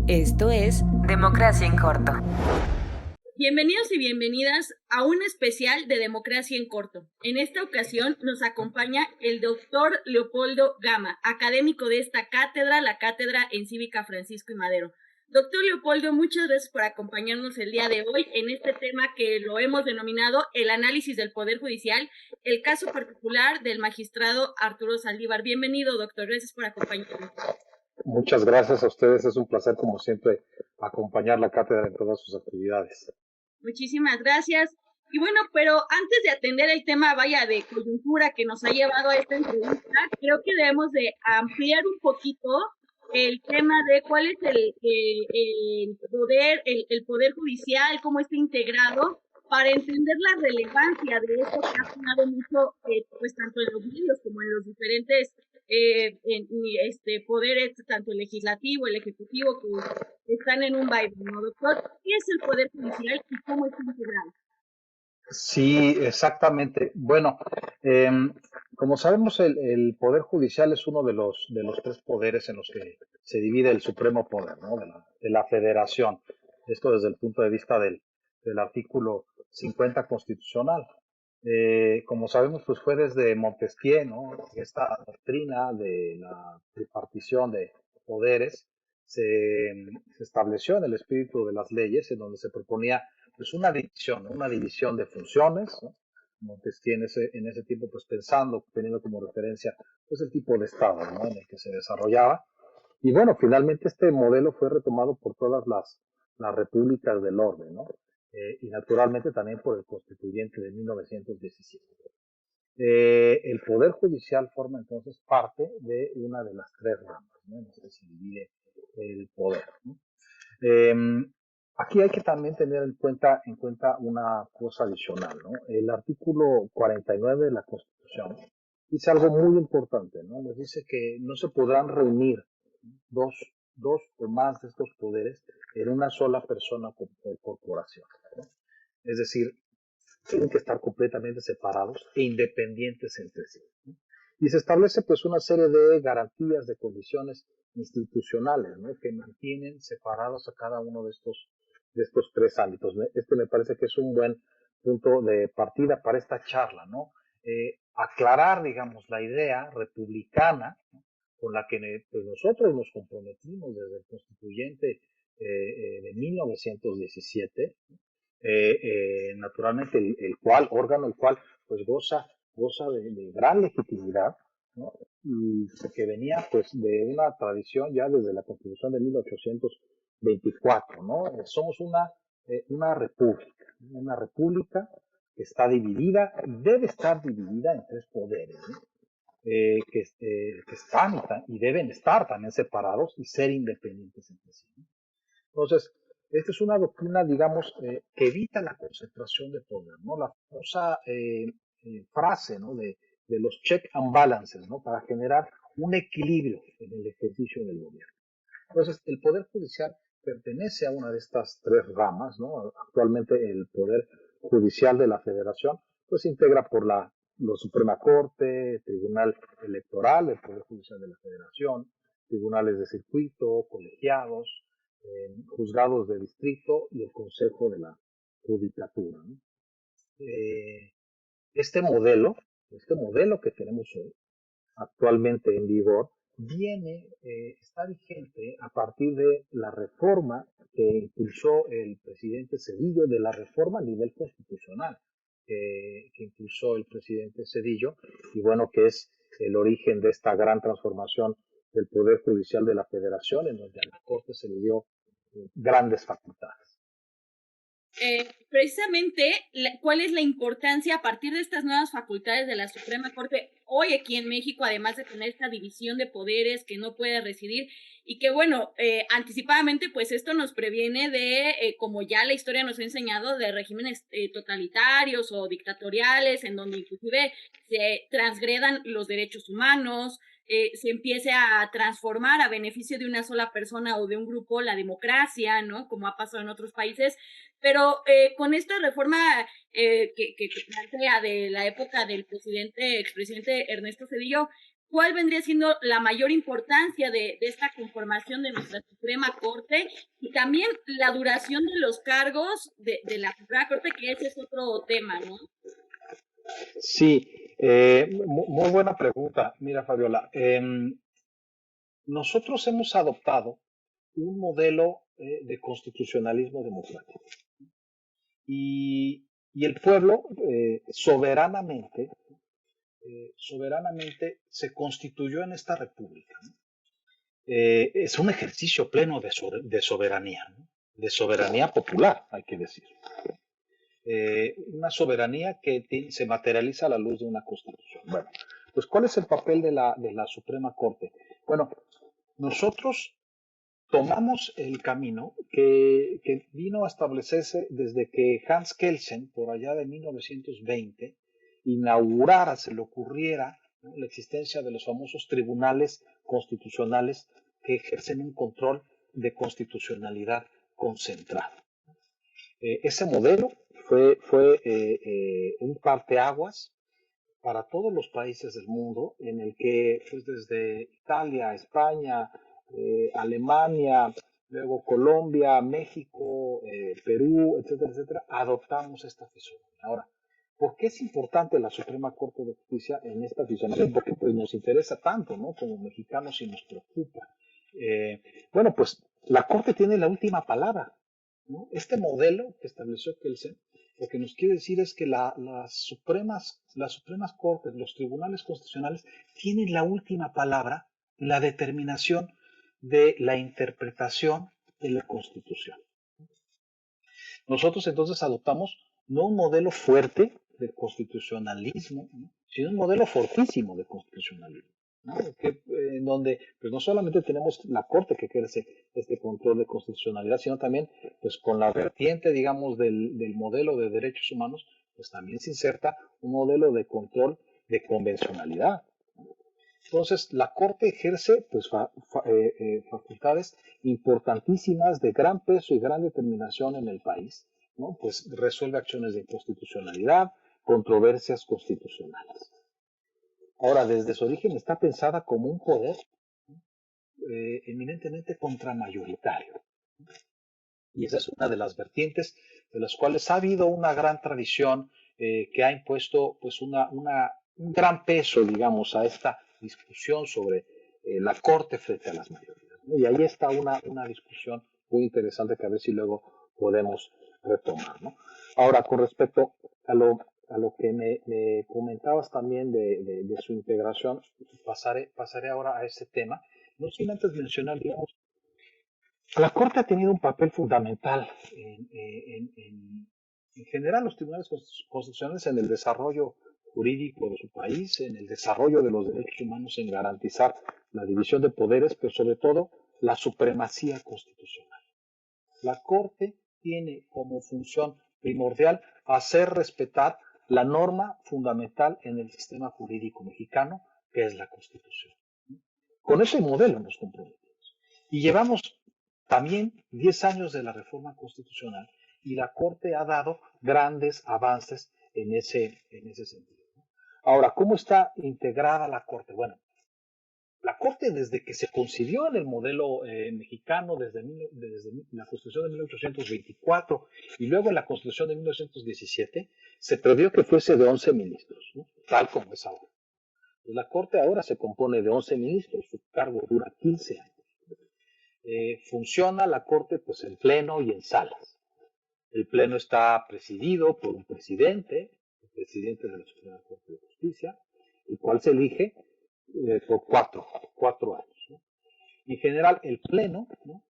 Esto es Democracia en Corto. Bienvenidos y bienvenidas a un especial de Democracia en Corto. En esta ocasión nos acompaña el doctor Leopoldo Gama, académico de esta cátedra, la Cátedra en Cívica Francisco y Madero. Doctor Leopoldo, muchas gracias por acompañarnos el día de hoy en este tema que lo hemos denominado el análisis del Poder Judicial, el caso particular del magistrado Arturo Saldívar. Bienvenido, doctor, gracias por acompañarnos. Muchas gracias a ustedes, es un placer como siempre acompañar la cátedra en todas sus actividades. Muchísimas gracias. Y bueno, pero antes de atender el tema, vaya, de coyuntura que nos ha llevado a esta entrevista, creo que debemos de ampliar un poquito el tema de cuál es el poder, el poder judicial, cómo está integrado, para entender la relevancia de esto que ha sonado mucho, pues tanto en los medios como en los diferentes poderes, tanto el legislativo, el ejecutivo, que están en un baile, ¿no, doctor? ¿Qué es el Poder Judicial y cómo está integrado? Sí, exactamente. Bueno, como sabemos, el Poder Judicial es uno de los tres poderes en los que se divide el supremo poder, ¿no? De la Federación. Esto desde el punto de vista del artículo 50 constitucional. Como sabemos, pues fue desde Montesquieu, ¿no? Esta doctrina de la tripartición de poderes se estableció en el espíritu de las leyes, en donde se proponía pues una división de funciones, ¿no? Montesquieu en ese tiempo, pues pensando, teniendo como referencia pues el tipo de Estado, ¿no? En el que se desarrollaba. Y bueno, finalmente este modelo fue retomado por todas las repúblicas del orden, ¿no? Y naturalmente también por el constituyente de 1917. El Poder Judicial forma entonces parte de una de las tres ramas, ¿no? En las que se divide el poder, ¿no? Eh, Aquí hay que también tener en cuenta una cosa adicional, ¿no? El artículo 49 de la Constitución dice algo muy importante, ¿no? Nos dice que no se podrán reunir dos, dos o más de estos poderes en una sola persona o corporación, ¿no? Es decir, tienen que estar completamente separados e independientes entre sí, ¿no? Y se establece pues una serie de garantías, de condiciones institucionales, ¿no? Que mantienen separados a cada uno de estos tres ámbitos. Este me parece que es un buen punto de partida para esta charla, ¿no? Aclarar, digamos, la idea republicana, ¿no? Con la que pues, nosotros nos comprometimos desde el constituyente de 1917, naturalmente el cual pues goza de gran legitimidad, ¿no? Y que venía pues de una tradición ya desde la Constitución de 1824, ¿no? Somos una república que está dividida, debe estar dividida en tres poderes, ¿no? Que están y deben estar también separados y ser independientes entre sí, ¿no? Entonces, esta es una doctrina, digamos, que evita la concentración de poder, ¿no? La famosa frase, ¿no? De los check and balances, ¿no? Para generar un equilibrio en el ejercicio del gobierno. Entonces, el Poder Judicial pertenece a una de estas tres ramas, ¿no? Actualmente el Poder Judicial de la Federación, pues se integra por la Suprema Corte, Tribunal Electoral, el Poder Judicial de la Federación, tribunales de circuito, colegiados, juzgados de distrito y el Consejo de la Judicatura, ¿no? Eh, este modelo, este modelo que tenemos hoy, actualmente en vigor, está vigente a partir de la reforma que impulsó el presidente Zedillo, de la reforma a nivel constitucional que impulsó el presidente Zedillo, y bueno, que es el origen de esta gran transformación del Poder Judicial de la Federación, en donde a la Corte se le dio grandes facultades. Precisamente, ¿cuál es la importancia a partir de estas nuevas facultades de la Suprema Corte hoy aquí en México, además de tener esta división de poderes que no puede residir y que, bueno, anticipadamente, pues esto nos previene de, como ya la historia nos ha enseñado, de regímenes totalitarios o dictatoriales, en donde inclusive se transgredan los derechos humanos, se empiece a transformar a beneficio de una sola persona o de un grupo la democracia, ¿no? Como ha pasado en otros países. Pero con esta reforma que plantea de la época del expresidente Ernesto Zedillo, ¿cuál vendría siendo la mayor importancia de esta conformación de nuestra Suprema Corte? Y también la duración de los cargos de la Suprema Corte, que ese es otro tema, ¿no? Sí, muy buena pregunta. Mira, Fabiola, nosotros hemos adoptado un modelo de constitucionalismo democrático y el pueblo soberanamente se constituyó en esta república, ¿no? Es un ejercicio pleno de soberanía, ¿no? De soberanía popular, hay que decir. Una soberanía que se materializa a la luz de una constitución. Bueno, pues ¿cuál es el papel de la Suprema Corte? Bueno, nosotros tomamos el camino que vino a establecerse desde que Hans Kelsen, por allá de 1920, inaugurara, se le ocurriera, ¿no?, la existencia de los famosos tribunales constitucionales que ejercen un control de constitucionalidad concentrado. Ese modelo fue un parteaguas para todos los países del mundo, en el que pues, desde Italia, España, Alemania, luego Colombia, México, Perú, etcétera, etcétera, adoptamos esta fisonomía. Ahora, ¿por qué es importante la Suprema Corte de Justicia en esta fisonomía? Porque pues, nos interesa tanto, ¿no? Como mexicanos y nos preocupa. Bueno, pues la Corte tiene la última palabra, ¿no? Este modelo que estableció Kelsen, lo que nos quiere decir es que las supremas cortes, los tribunales constitucionales, tienen la última palabra en la determinación de la interpretación de la Constitución. Nosotros entonces adoptamos no un modelo fuerte de constitucionalismo, ¿no?, sino un modelo fortísimo de constitucionalismo, ¿no? En donde pues no solamente tenemos la Corte que ejerce este control de constitucionalidad, sino también pues con la vertiente, digamos, del modelo de derechos humanos, pues también se inserta un modelo de control de convencionalidad. Entonces, la Corte ejerce pues, facultades importantísimas de gran peso y gran determinación en el país, ¿no? Pues resuelve acciones de inconstitucionalidad, controversias constitucionales. Ahora, desde su origen está pensada como un poder eminentemente contramayoritario. Y esa es una de las vertientes de las cuales ha habido una gran tradición que ha impuesto pues, un gran peso, digamos, a esta discusión sobre la Corte frente a las mayorías, ¿no? Y ahí está una discusión muy interesante que a ver si luego podemos retomar, ¿no? Ahora, con respecto a lo que me comentabas también de su integración, pasaré ahora a ese tema, no sin antes mencionar, digamos, la Corte ha tenido un papel fundamental en general los tribunales constitucionales en el desarrollo jurídico de su país, en el desarrollo de los derechos humanos, en garantizar la división de poderes, pero sobre todo la supremacía constitucional. La Corte tiene como función primordial hacer respetar la norma fundamental en el sistema jurídico mexicano, que es la Constitución. Con ese modelo nos comprometemos. Y llevamos también 10 años de la reforma constitucional y la Corte ha dado grandes avances en ese sentido. Ahora, ¿cómo está integrada la Corte? Bueno, la Corte desde que se concibió en el modelo mexicano, desde la Constitución de 1824 y luego en la Constitución de 1917, se previó que fuese de 11 ministros, ¿no?, tal como es ahora. La Corte ahora se compone de 11 ministros, su cargo dura 15 años. Funciona la Corte pues en pleno y en salas. El pleno está presidido por un presidente, el presidente de la Suprema Corte de Justicia, el cual se elige por cuatro años, ¿no? En general, el pleno, ¿no?,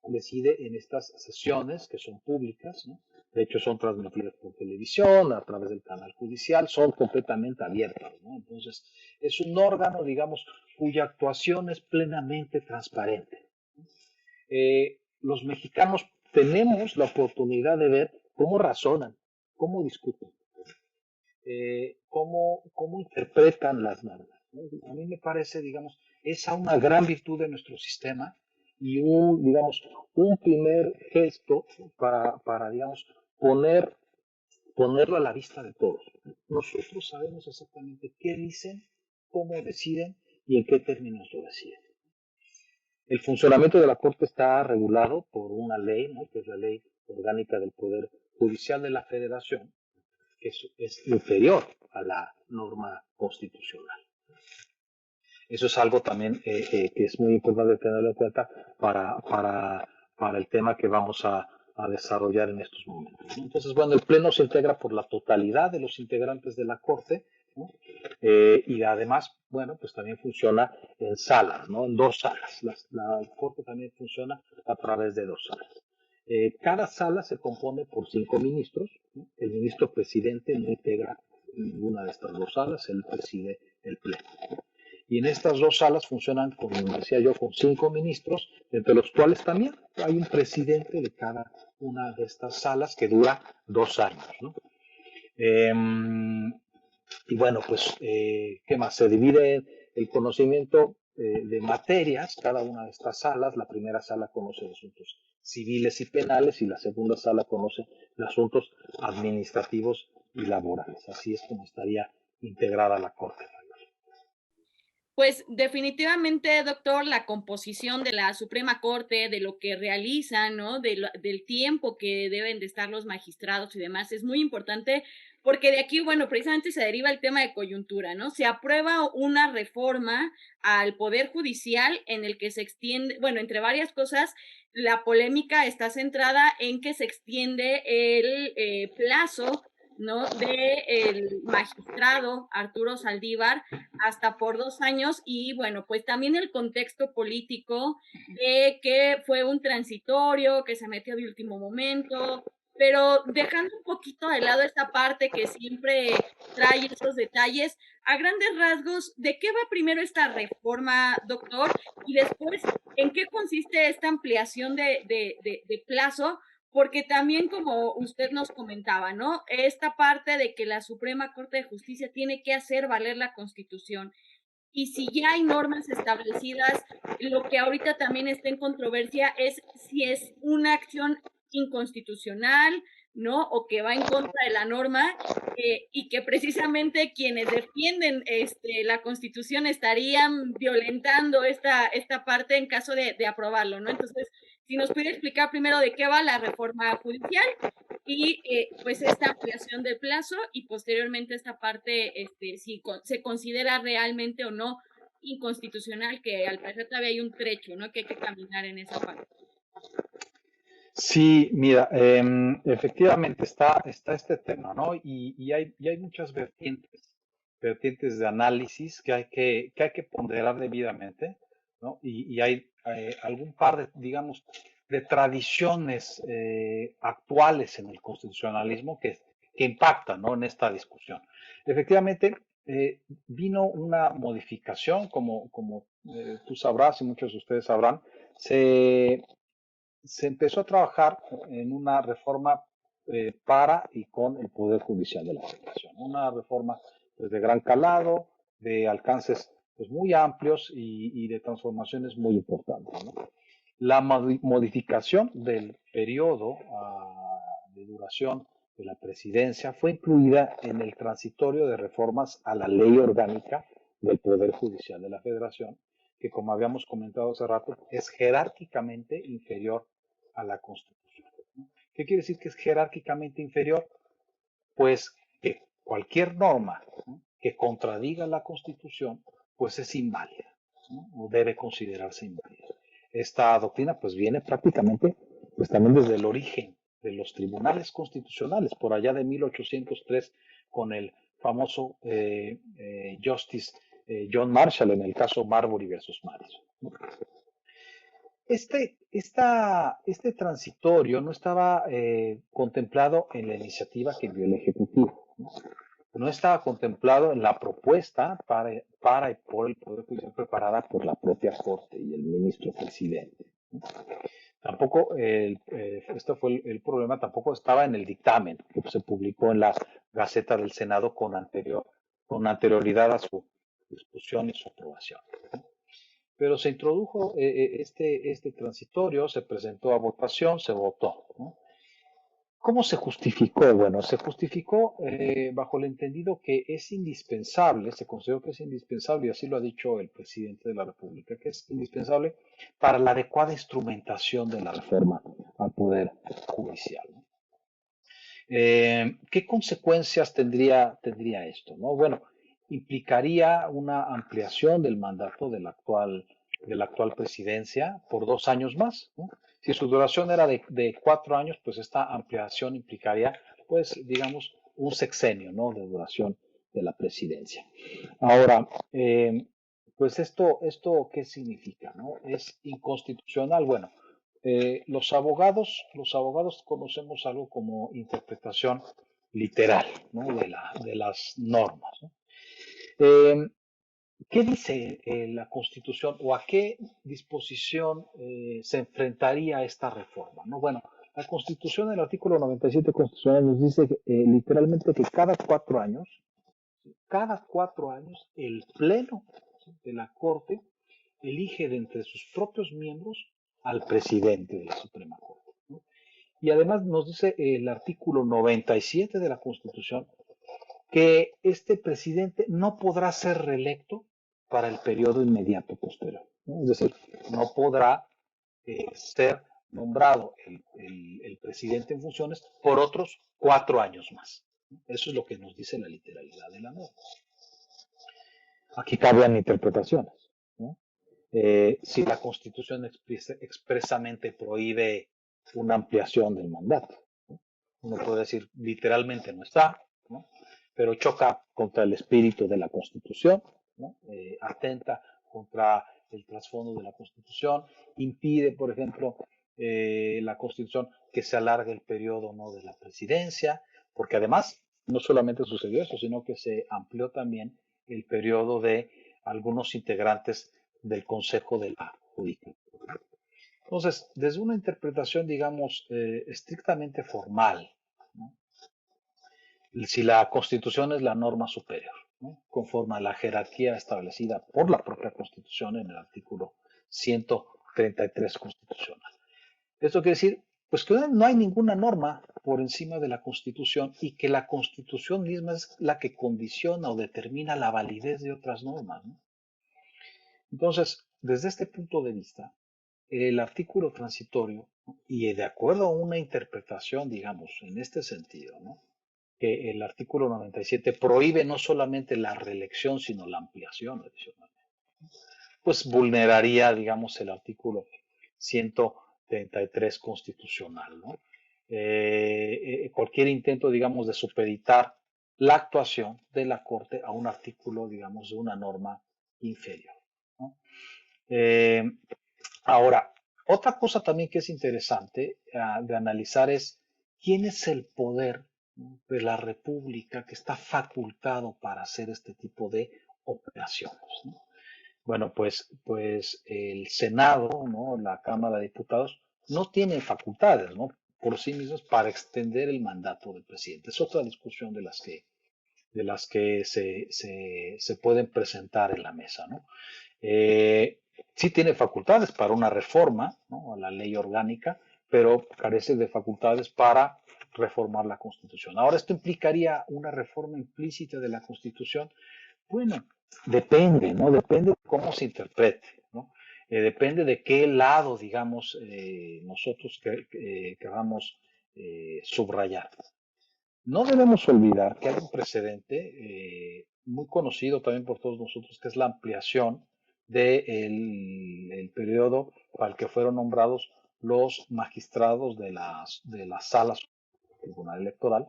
decide en estas sesiones que son públicas, ¿no? De hecho, son transmitidas por televisión, a través del canal judicial, son completamente abiertas, ¿no? Entonces, es un órgano, digamos, cuya actuación es plenamente transparente. Los mexicanos tenemos la oportunidad de ver cómo razonan, cómo discuten, cómo interpretan las normas, ¿no? A mí me parece, digamos, esa una gran virtud de nuestro sistema y digamos, un primer gesto para digamos, ponerlo a la vista de todos. Nosotros sabemos exactamente qué dicen, cómo deciden y en qué términos lo decide. El funcionamiento de la Corte está regulado por una ley, ¿no?, que es la Ley Orgánica del Poder Judicial de la Federación, que es inferior a la norma constitucional. Eso es algo también que es muy importante tenerlo en cuenta para el tema que vamos a desarrollar en estos momentos, ¿no? Entonces, bueno, el Pleno se integra por la totalidad de los integrantes de la Corte, ¿no? Y además, bueno, pues también funciona en salas, ¿no? En dos salas. La Corte también funciona a través de dos salas. Cada sala se compone por 5 ministros, ¿no? El ministro presidente no integra ninguna de estas dos salas, él preside el Pleno. Y en estas dos salas funcionan, como decía yo, con 5 ministros, entre los cuales también hay un presidente de cada una de estas salas que dura 2 años, ¿no? Y bueno, pues, ¿qué más? Se divide el conocimiento de materias, cada una de estas salas. La primera sala conoce asuntos civiles y penales y la segunda sala conoce asuntos administrativos y laborales. Así es como estaría integrada la Corte. Pues definitivamente, doctor, la composición de la Suprema Corte, de lo que realizan, ¿no? Del tiempo que deben de estar los magistrados y demás, es muy importante porque de aquí, bueno, precisamente se deriva el tema de coyuntura, ¿no? Se aprueba una reforma al Poder Judicial en el que se extiende, bueno, entre varias cosas, la polémica está centrada en que se extiende el plazo, ¿no?, de el magistrado Arturo Saldívar hasta por 2 años y bueno, pues también el contexto político de que fue un transitorio, que se metió de último momento, pero dejando un poquito de lado esta parte que siempre trae esos detalles, a grandes rasgos, ¿de qué va primero esta reforma, doctor? Y después, ¿en qué consiste esta ampliación de plazo? Porque también, como usted nos comentaba, ¿no? Esta parte de que la Suprema Corte de Justicia tiene que hacer valer la Constitución. Y si ya hay normas establecidas, lo que ahorita también está en controversia es si es una acción inconstitucional, ¿no? O que va en contra de la norma, y que precisamente quienes defienden la Constitución estarían violentando esta parte en caso de aprobarlo, ¿no? Entonces, si nos puede explicar primero de qué va la reforma judicial y pues esta ampliación del plazo y posteriormente esta parte, si se considera realmente o no inconstitucional, que al parecer todavía hay un trecho, ¿no?, que hay que caminar en esa parte. Sí, mira, efectivamente está este tema, ¿no? Y hay muchas vertientes de análisis que hay que ponderar debidamente, ¿no? Y hay algún par de, digamos, de tradiciones actuales en el constitucionalismo que impactan, ¿no?, en esta discusión. Efectivamente, vino una modificación, como tú sabrás y muchos de ustedes sabrán, se se empezó a trabajar en una reforma para y con el Poder Judicial de la Federación. Una reforma pues, de gran calado, de alcances pues, muy amplios y de transformaciones muy importantes, ¿no? La modificación del periodo de duración de la presidencia fue incluida en el transitorio de reformas a la ley orgánica del Poder Judicial de la Federación, que como habíamos comentado hace rato, es jerárquicamente inferior a la Constitución. ¿Qué quiere decir que es jerárquicamente inferior? Pues que cualquier norma, ¿no?, que contradiga la Constitución, pues es inválida, ¿no?, o debe considerarse inválida. Esta doctrina pues viene prácticamente pues también desde el origen de los tribunales constitucionales, por allá de 1803, con el famoso Justice John Marshall en el caso Marbury versus Madison. Este transitorio no estaba contemplado en la iniciativa que envió el Ejecutivo, ¿no? No estaba contemplado en la propuesta para y por el Poder Judicial preparada por la propia Corte y el ministro presidente, ¿no? Tampoco, este fue el problema, tampoco estaba en el dictamen que se publicó en la Gaceta del Senado con anterioridad a su discusión y su aprobación, ¿no? Pero se introdujo este transitorio, se presentó a votación, se votó, ¿no? ¿Cómo se justificó? Bueno, se justificó bajo el entendido que es indispensable, se consideró que es indispensable, y así lo ha dicho el presidente de la República, que es indispensable para la adecuada instrumentación de la reforma al Poder Judicial, ¿no? ¿Qué consecuencias tendría esto, ¿no? Bueno, implicaría una ampliación del mandato de la actual presidencia por 2 años más, ¿no? Si su duración era de 4 años, pues esta ampliación implicaría, pues, digamos, un sexenio, ¿no? De duración de la presidencia. Ahora, pues esto, ¿qué significa, no? ¿Es inconstitucional? Bueno, los abogados conocemos algo como interpretación literal, ¿no? de las normas, ¿no? Eh, ¿Qué dice la Constitución o a qué disposición se enfrentaría esta reforma, ¿no? Bueno, la Constitución, el artículo 97 constitucional nos dice literalmente que cada cuatro años, el Pleno de la Corte elige de entre sus propios miembros al presidente de la Suprema Corte, ¿no? Y además nos dice el artículo 97 de la Constitución que este presidente no podrá ser reelecto para el periodo inmediato posterior, ¿no? Es decir, no podrá ser nombrado el presidente en funciones por otros 4 años más. Eso es lo que nos dice la literalidad de la norma. Aquí caben interpretaciones, ¿no? Si la Constitución expresamente prohíbe una ampliación del mandato, ¿no? Uno puede decir literalmente no está, ¿no? Pero choca contra el espíritu de la Constitución, ¿no? Atenta contra el trasfondo de la Constitución, impide, por ejemplo, la Constitución que se alargue el periodo, ¿no? De la presidencia, porque además no solamente sucedió eso, sino que se amplió también el periodo de algunos integrantes del Consejo de la Judicatura. Entonces, desde una interpretación, digamos, estrictamente formal, ¿no? Si la Constitución es la norma superior, ¿no? Conforme a la jerarquía establecida por la propia Constitución en el artículo 133 constitucional. Esto quiere decir, pues que no hay ninguna norma por encima de la Constitución y que la Constitución misma es la que condiciona o determina la validez de otras normas, ¿no? Entonces, desde este punto de vista, el artículo transitorio, ¿no? Y de acuerdo a una interpretación, digamos, en este sentido, ¿no? Que el artículo 97 prohíbe no solamente la reelección, sino la ampliación adicional, pues vulneraría, digamos, el artículo 133 constitucional, ¿no? Cualquier intento, digamos, de supeditar la actuación de la Corte a un artículo, digamos, de una norma inferior, ¿no? Eh, Ahora, otra cosa también que es interesante de analizar es quién es el poder, ¿no? De la República que está facultado para hacer este tipo de operaciones, ¿no? Bueno, pues el Senado, ¿no? La Cámara de Diputados, no tiene facultades, ¿no? Por sí mismos para extender el mandato del presidente. Es otra discusión de las que se pueden presentar en la mesa, ¿no? Sí tiene facultades para una reforma, ¿no? A la ley orgánica, pero carece de facultades para reformar la Constitución. Ahora, ¿esto implicaría una reforma implícita de la Constitución? Bueno, depende, ¿no? Depende de cómo se interprete, ¿no? Depende de qué lado, digamos, nosotros queramos subrayar. No debemos olvidar que hay un precedente muy conocido también por todos nosotros, que es la ampliación del periodo para el que fueron nombrados los magistrados de las salas del Tribunal Electoral,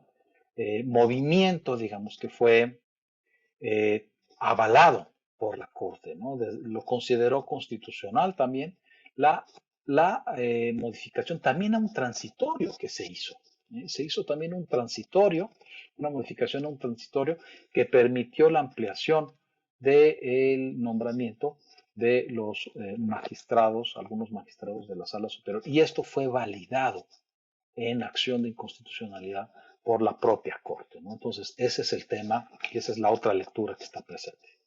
movimiento, digamos, que fue avalado por la Corte, ¿no? Lo consideró constitucional también la modificación, también a un transitorio que se hizo. Se hizo también un transitorio, una modificación a un transitorio que permitió la ampliación del nombramiento de los magistrados, algunos magistrados de la Sala Superior, y esto fue validado en acción de inconstitucionalidad por la propia Corte, ¿no? Entonces, ese es el tema y esa es la otra lectura que está presente.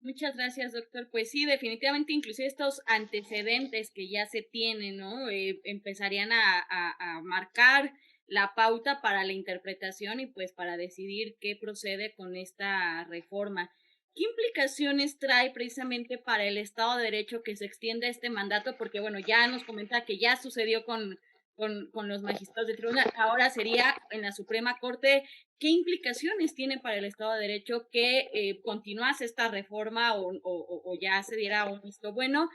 Muchas gracias, doctor. Pues sí, definitivamente, inclusive estos antecedentes que ya se tienen, ¿no? Empezarían a marcar la pauta para la interpretación y pues para decidir qué procede con esta reforma. ¿Qué implicaciones trae precisamente para el Estado de Derecho que se extienda este mandato? Porque bueno, ya nos comenta que ya sucedió con los magistrados del tribunal, ahora sería en la Suprema Corte. ¿Qué implicaciones tiene para el Estado de Derecho que continuase esta reforma o ya se diera un visto bueno?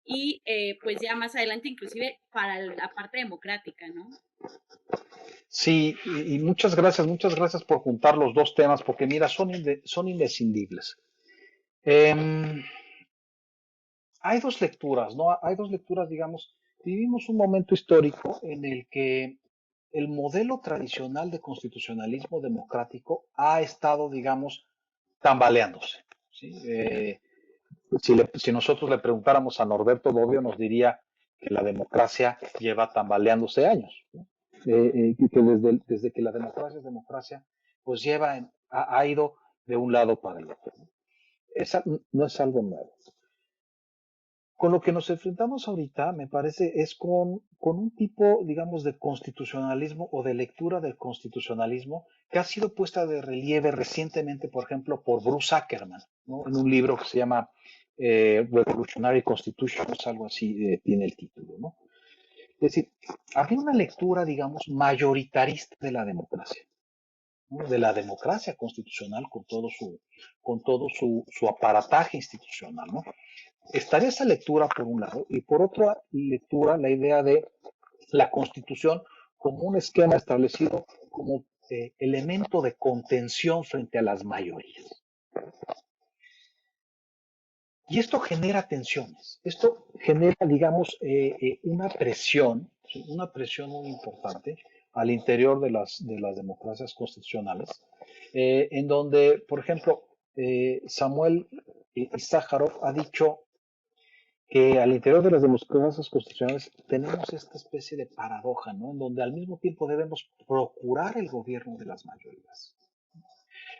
Y pues ya más adelante, inclusive para la parte democrática, ¿no? Sí, y muchas gracias por juntar los dos temas, porque mira, son indescindibles. Em, Hay dos lecturas, ¿no? Hay dos lecturas, digamos, vivimos un momento histórico en el que el modelo tradicional de constitucionalismo democrático ha estado, digamos, tambaleándose. ¿Sí? Si nosotros le preguntáramos a Norberto Bobbio, nos diría que la democracia lleva tambaleándose años, ¿no? Que desde que la democracia es democracia, pues ha ido de un lado para el otro. No es algo nuevo. Con lo que nos enfrentamos ahorita, me parece, es con un tipo, digamos, de constitucionalismo o de lectura del constitucionalismo que ha sido puesta de relieve recientemente, por ejemplo, por Bruce Ackerman, ¿no? En un libro que se llama Revolutionary Constitutions, algo así tiene el título, ¿no? Es decir, había una lectura, digamos, mayoritarista de la democracia, ¿no? De la democracia constitucional con todo su aparataje institucional, ¿no? Estaría esa lectura por un lado y por otra lectura la idea de la Constitución como un esquema establecido como elemento de contención frente a las mayorías. Y esto genera tensiones, esto genera, digamos, una presión muy importante al interior de las democracias constitucionales, en donde, por ejemplo, Samuel Issájarov ha dicho que al interior de las democracias constitucionales tenemos esta especie de paradoja, ¿no? En donde al mismo tiempo debemos procurar el gobierno de las mayorías,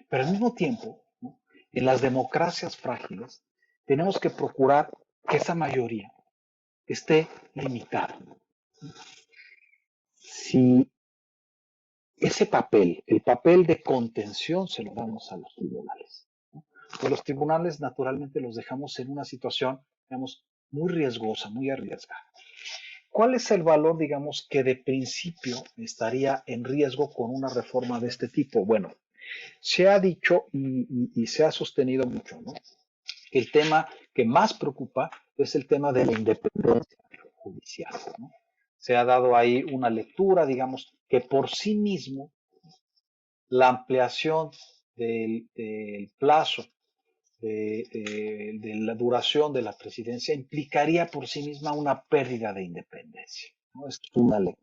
pero al mismo tiempo, ¿no? En las democracias frágiles tenemos que procurar que esa mayoría esté limitada. Si ese papel, el papel de contención, se lo damos a los tribunales, ¿no? Pues los tribunales naturalmente los dejamos en una situación, digamos, muy riesgosa, muy arriesgada. ¿Cuál es el valor, digamos, que de principio estaría en riesgo con una reforma de este tipo? Bueno, se ha dicho y se ha sostenido mucho, ¿no? El tema que más preocupa es el tema de la independencia judicial, ¿no? Se ha dado ahí una lectura, digamos, que por sí mismo la ampliación del plazo de la duración de la presidencia implicaría por sí misma una pérdida de independencia, ¿no? Es una ley.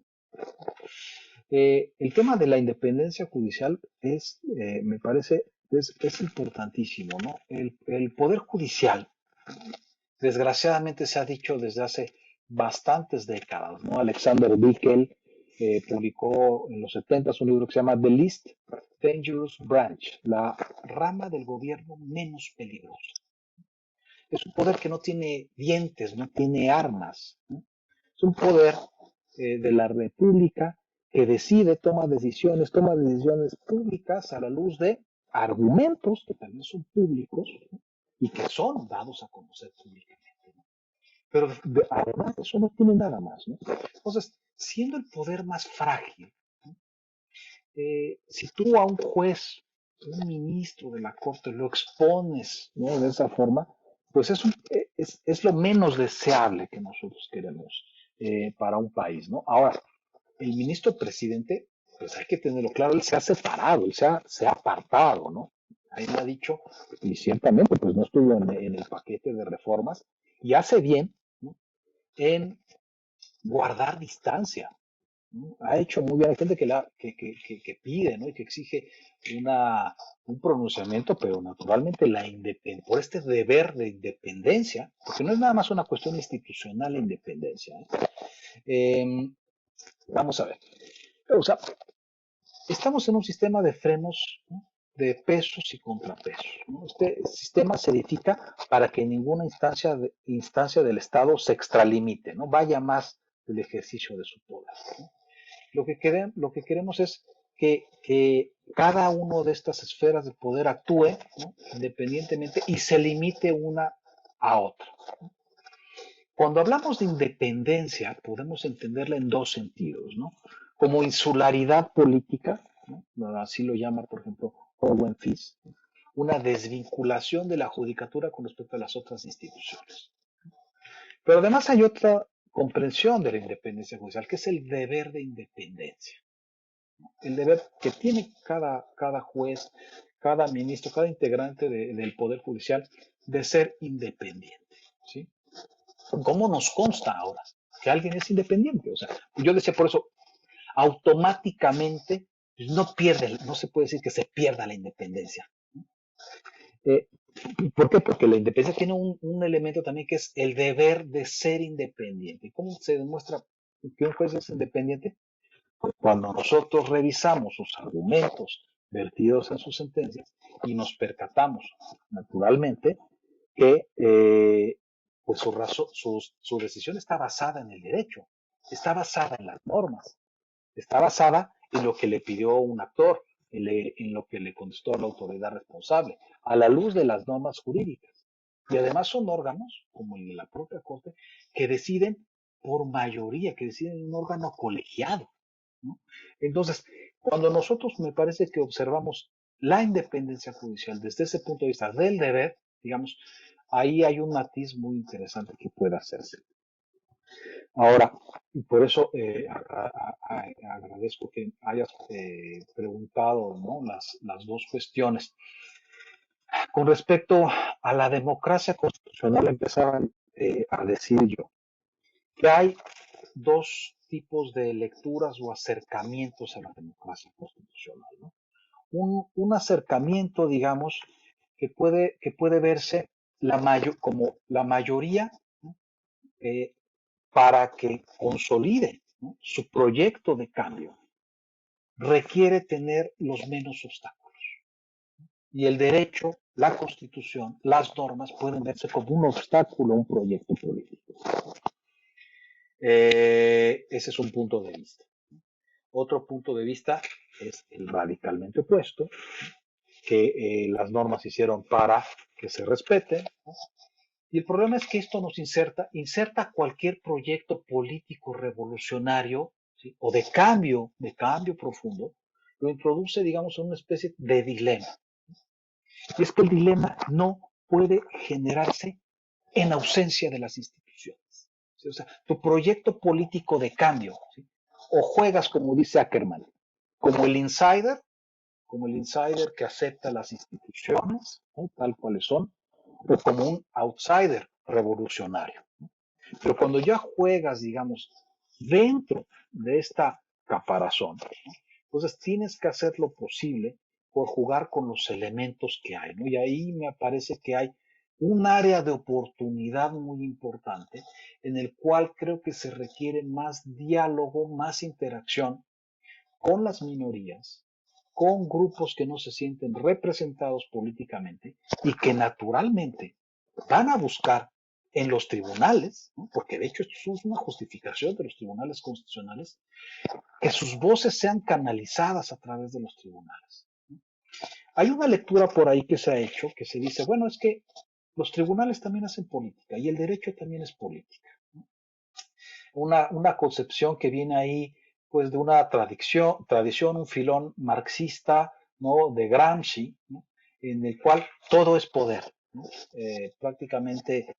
El tema de la independencia judicial me parece, es importantísimo, ¿no? El Poder Judicial, desgraciadamente se ha dicho desde hace bastantes décadas, ¿no? Alexander Bickel publicó en los 70 un libro que se llama The Least Dangerous Branch, la rama del gobierno menos peligrosa. Es un poder que no tiene dientes, no tiene armas, ¿no? Es un poder de la República que decide, toma decisiones públicas a la luz de argumentos que también son públicos, ¿no? Y que son dados a conocer públicamente, ¿no? Pero además de eso no tiene nada más, ¿no? Entonces, siendo el poder más frágil, ¿no? Si tú a un juez, un ministro de la corte lo expones, ¿no? De esa forma, pues es lo menos deseable que nosotros queremos para un país, ¿no? Ahora, el ministro presidente, pues hay que tenerlo claro, él se ha separado, se ha apartado, ¿no? Ahí me ha dicho, y ciertamente, pues no estuvo en el paquete de reformas, y hace bien, ¿no? En guardar distancia, ¿no? Ha hecho muy bien, hay gente que pide, ¿no? Y que exige un pronunciamiento, pero naturalmente por este deber de independencia, porque no es nada más una cuestión institucional la independencia, ¿eh? Vamos a ver. O sea, estamos en un sistema de frenos, ¿no? de pesos y contrapesos, ¿no? Este sistema se edifica para que ninguna instancia del Estado se extralimite, ¿no? Vaya más del ejercicio de su poder, ¿no? Lo que queremos es que cada una de estas esferas de poder actúe, ¿no?, independientemente y se limite una a otra, ¿no? Cuando hablamos de independencia, podemos entenderla en dos sentidos, ¿no? Como insularidad política, ¿no? Así lo llama, por ejemplo, Owen Fitz, una desvinculación de la judicatura con respecto a las otras instituciones. Pero además hay otra comprensión de la independencia judicial, que es el deber de independencia. El deber que tiene cada juez, cada ministro, cada integrante del Poder Judicial de ser independiente, ¿sí? ¿Cómo nos consta ahora que alguien es independiente? O sea, yo decía por eso, automáticamente no se puede decir que se pierda la independencia. Eh, ¿Por qué? Porque la independencia tiene un elemento también que es el deber de ser independiente. ¿Cómo se demuestra que un juez es independiente? Cuando nosotros revisamos sus argumentos vertidos en sus sentencias y nos percatamos, naturalmente, que pues su decisión está basada en el derecho, está basada en las normas, está basada en lo que le pidió un actor, en lo que le contestó a la autoridad responsable, a la luz de las normas jurídicas. Y además son órganos, como el de la propia Corte, que deciden por mayoría, que deciden en un órgano colegiado, ¿no? Entonces, cuando nosotros me parece que observamos la independencia judicial desde ese punto de vista del deber, digamos, ahí hay un matiz muy interesante que puede hacerse. Ahora, y por eso agradezco que hayas preguntado, ¿no?, las dos cuestiones. Con respecto a la democracia constitucional, empezaba a decir yo que hay dos tipos de lecturas o acercamientos a la democracia constitucional, ¿no? Un acercamiento, digamos, que puede verse como la mayoría, ¿no?, para que consolide, ¿no?, su proyecto de cambio, requiere tener los menos obstáculos. Y el derecho, la constitución, las normas pueden verse como un obstáculo a un proyecto político. Ese es un punto de vista. Otro punto de vista es el radicalmente opuesto, que las normas se hicieron para que se respeten, ¿no? Y el problema es que esto nos inserta cualquier proyecto político revolucionario, ¿sí?, o de cambio profundo, lo introduce, digamos, en una especie de dilema. Y es que el dilema no puede generarse en ausencia de las instituciones, ¿sí? O sea, tu proyecto político de cambio, ¿sí?, o juegas, como dice Ackerman, como el insider que acepta las instituciones, ¿no?, tal cuales son, o como un outsider revolucionario, ¿no? Pero cuando ya juegas, digamos, dentro de esta caparazón, ¿no?, entonces tienes que hacer lo posible por jugar con los elementos que hay, ¿no? Y ahí me parece que hay un área de oportunidad muy importante en el cual creo que se requiere más diálogo, más interacción con las minorías, con grupos que no se sienten representados políticamente y que naturalmente van a buscar en los tribunales, ¿no?, porque de hecho esto es una justificación de los tribunales constitucionales, que sus voces sean canalizadas a través de los tribunales, ¿no? Hay una lectura por ahí que se ha hecho que se dice, bueno, es que los tribunales también hacen política y el derecho también es política, ¿no? Una concepción que viene ahí pues de una tradición, un filón marxista, ¿no?, de Gramsci, ¿no?, en el cual todo es poder, ¿no? Prácticamente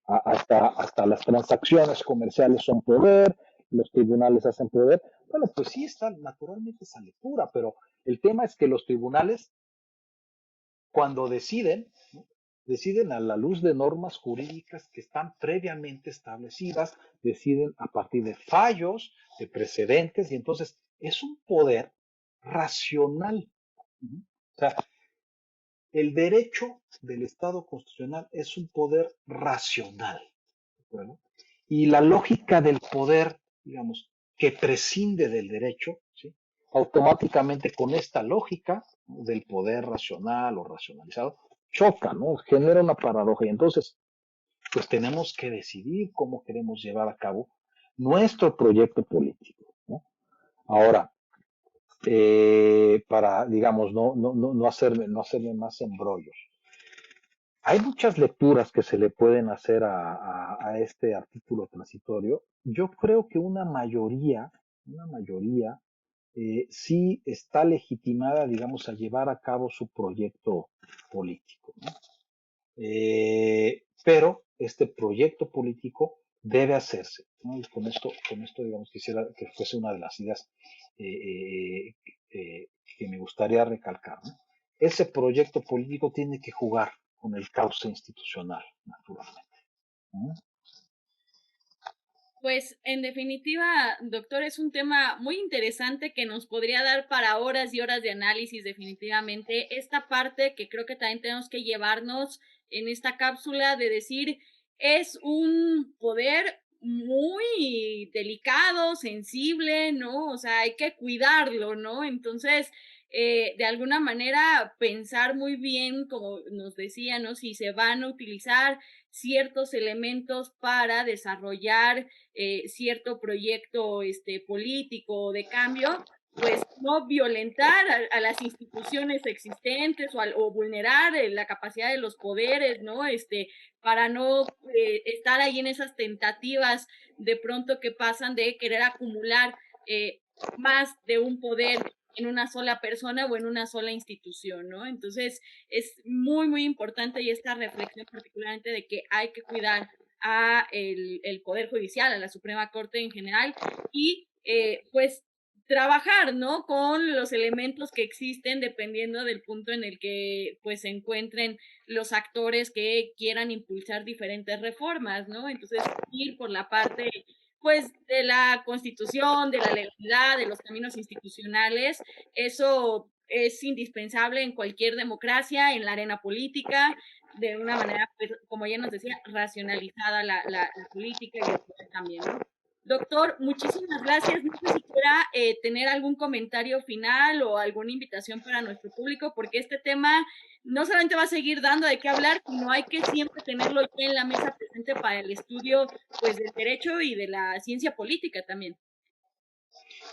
hasta las transacciones comerciales son poder, los tribunales hacen poder. Bueno, pues sí está naturalmente esa lectura, pero el tema es que los tribunales, cuando deciden, ¿no?, deciden a la luz de normas jurídicas que están previamente establecidas, deciden a partir de fallos, de precedentes, y entonces es un poder racional. O sea, el derecho del Estado constitucional es un poder racional, ¿de acuerdo? Y la lógica del poder, digamos, que prescinde del derecho, ¿sí?, automáticamente con esta lógica, ¿no?, del poder racional o racionalizado, choca, ¿no? Genera una paradoja. Y entonces, pues tenemos que decidir cómo queremos llevar a cabo nuestro proyecto político, ¿no? Ahora, para, digamos, no hacerme más embrollos. Hay muchas lecturas que se le pueden hacer a este artículo transitorio. Yo creo que una mayoría sí está legitimada, digamos, a llevar a cabo su proyecto político, ¿no? Pero este proyecto político debe hacerse, ¿no? Y con esto, digamos, quisiera que fuese una de las ideas eh, eh, que me gustaría recalcar, ¿no? Ese proyecto político tiene que jugar con el cauce institucional, naturalmente, ¿no? Pues en definitiva, doctor, es un tema muy interesante que nos podría dar para horas y horas de análisis, definitivamente. Esta parte que creo que también tenemos que llevarnos en esta cápsula de decir, es un poder muy delicado, sensible, ¿no? O sea, hay que cuidarlo, ¿no? Entonces, de alguna manera, pensar muy bien, como nos decía, ¿no? Si se van a utilizar ciertos elementos para desarrollar cierto proyecto político de cambio, pues no violentar a las instituciones existentes o vulnerar la capacidad de los poderes, ¿no? Para no estar ahí en esas tentativas de pronto que pasan de querer acumular más de un poder en una sola persona o en una sola institución, ¿no? Entonces, es muy, muy importante y esta reflexión particularmente de que hay que cuidar a el Poder Judicial, a la Suprema Corte en general, y pues trabajar, ¿no? Con los elementos que existen dependiendo del punto en el que pues se encuentren los actores que quieran impulsar diferentes reformas, ¿no? Entonces, ir por la parte pues de la constitución, de la legalidad, de los caminos institucionales, eso es indispensable en cualquier democracia, en la arena política, de una manera, pues, como ya nos decía, racionalizada la política y el poder también, ¿no? Doctor, muchísimas gracias. No sé si quiera tener algún comentario final o alguna invitación para nuestro público, porque este tema no solamente va a seguir dando de qué hablar, sino hay que siempre tenerlo ya en la mesa presente para el estudio, pues, del derecho y de la ciencia política también.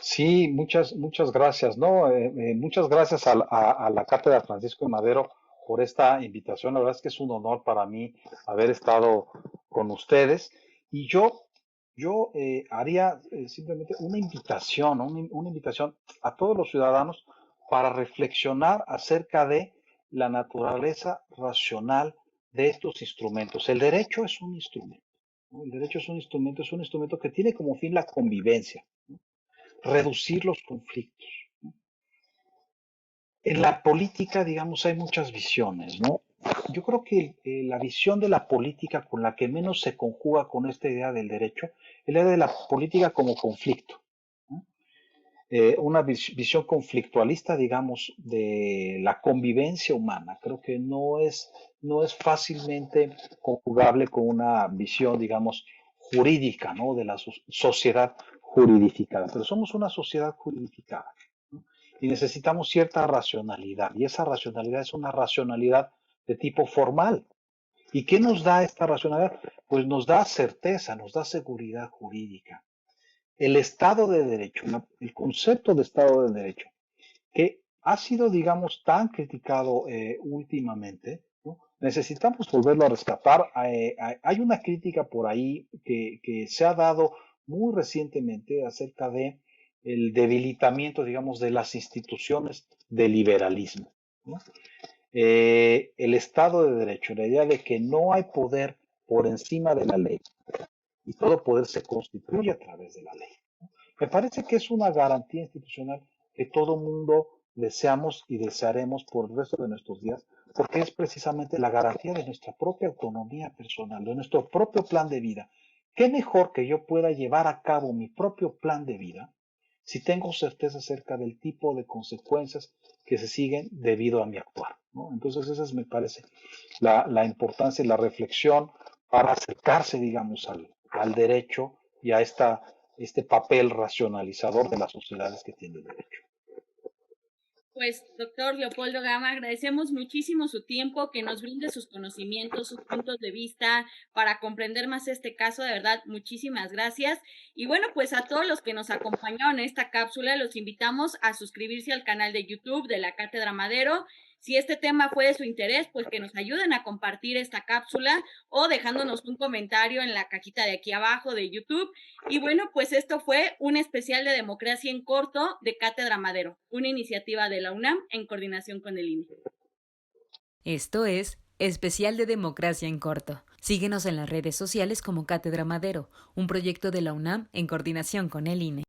Sí, muchas gracias, ¿no? Muchas gracias a la Cátedra Francisco de Madero por esta invitación. La verdad es que es un honor para mí haber estado con ustedes. Y yo haría simplemente una invitación, ¿no? Una invitación a todos los ciudadanos para reflexionar acerca de la naturaleza racional de estos instrumentos. El derecho es un instrumento, ¿no? El derecho es un instrumento que tiene como fin la convivencia, ¿no? Reducir los conflictos. En la política, digamos, hay muchas visiones, ¿no? Yo creo que la visión de la política con la que menos se conjuga con esta idea del derecho es la de la política como conflicto, ¿no? Una visión conflictualista, digamos, de la convivencia humana. Creo que no es fácilmente conjugable con una visión, digamos, jurídica, ¿no? De la sociedad juridificada. Pero somos una sociedad juridificada, ¿no? Y necesitamos cierta racionalidad. Y esa racionalidad es una racionalidad de tipo formal. ¿Y qué nos da esta racionalidad? Pues nos da certeza, nos da seguridad jurídica. El Estado de Derecho, el concepto de Estado de Derecho, que ha sido, digamos, tan criticado últimamente, ¿no? Necesitamos volverlo a rescatar. Hay una crítica por ahí que se ha dado muy recientemente acerca de el debilitamiento, digamos, de las instituciones del liberalismo, ¿no? El Estado de Derecho, la idea de que no hay poder por encima de la ley y todo poder se constituye a través de la ley. Me parece que es una garantía institucional que todo mundo deseamos y desearemos por el resto de nuestros días, porque es precisamente la garantía de nuestra propia autonomía personal, de nuestro propio plan de vida. ¿Qué mejor que yo pueda llevar a cabo mi propio plan de vida si tengo certeza acerca del tipo de consecuencias que se siguen debido a mi actuar, ¿no? Entonces esa es, me parece, la importancia y la reflexión para acercarse, digamos, al derecho y a este papel racionalizador de las sociedades que tiene el derecho. Pues, doctor Leopoldo Gama, agradecemos muchísimo su tiempo, que nos brinde sus conocimientos, sus puntos de vista para comprender más este caso. De verdad, muchísimas gracias. Y bueno, pues a todos los que nos acompañaron en esta cápsula, los invitamos a suscribirse al canal de YouTube de la Cátedra Madero. Si este tema fue de su interés, pues que nos ayuden a compartir esta cápsula o dejándonos un comentario en la cajita de aquí abajo de YouTube. Y bueno, pues esto fue un especial de Democracia en Corto de Cátedra Madero, una iniciativa de la UNAM en coordinación con el INE. Esto es Especial de Democracia en Corto. Síguenos en las redes sociales como Cátedra Madero, un proyecto de la UNAM en coordinación con el INE.